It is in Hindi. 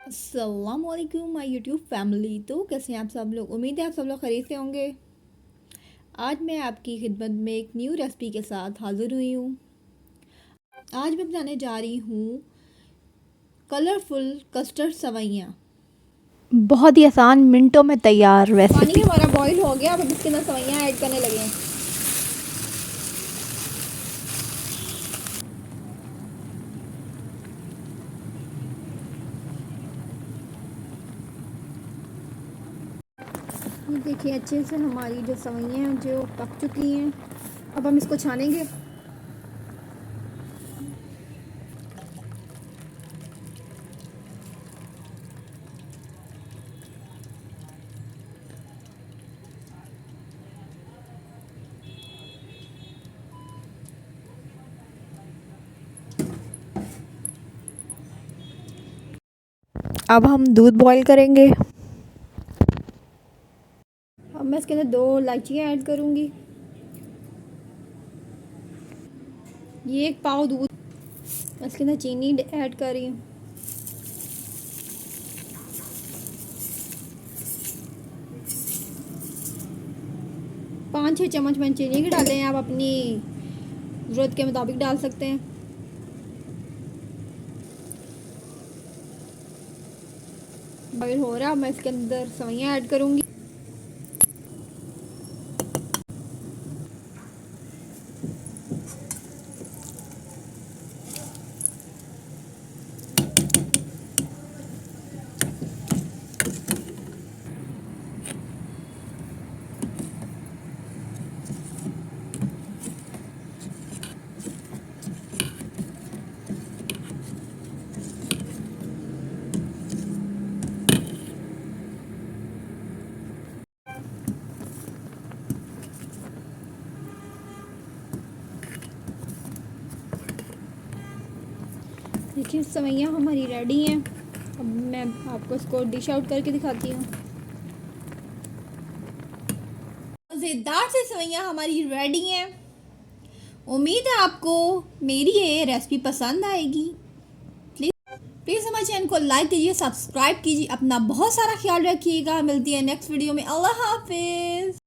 अस्सलामुअलैकुम माय यूट्यूब फैमिली। तो कैसे हैं आप सब लोग? उम्मीद है आप सब लोग खरीद से होंगे। आज मैं आपकी खिदमत में एक न्यू रेसिपी के साथ हाज़िर हुई हूँ। आज मैं बनाने जा रही हूँ कलरफुल कस्टर्ड सवैयाँ। बहुत ही आसान, मिनटों में तैयार पानी रेसिपी। हमारा बॉईल हो गया। अब हम इसके अंदर सवैयाँ ऐड करने लगे हैं। ये देखिए अच्छे से हमारी जो सवैयाँ हैं जो पक चुकी हैं। अब हम इसको छानेंगे। अब हम दूध बॉईल करेंगे। अब मैं इसके अंदर 2 इलायचियाँ ऐड करूँगी। ये 1 पाव दूध। मैं इसके अंदर चीनी ऐड कर रही हूँ। 5-6 चम्मच मैंने चीनी के डाले हैं। आप अपनी ज़रूरत के मुताबिक डाल सकते हैं। बॉईल हो रहा है। अब मैं इसके अंदर सवैयाँ ऐड करूँगी। देखिए सवैयाँ हमारी रेडी हैं। अब मैं आपको इसको डिश आउट करके दिखाती हूँ। मज़ेदार से सवैयाँ हमारी रेडी हैं। उम्मीद है आपको मेरी ये रेसिपी पसंद आएगी। प्लीज़ हमारे चैनल को लाइक कीजिए, सब्सक्राइब कीजिए। अपना बहुत सारा ख्याल रखिएगा। मिलती है नेक्स्ट वीडियो में। अल्लाह हाफिज़।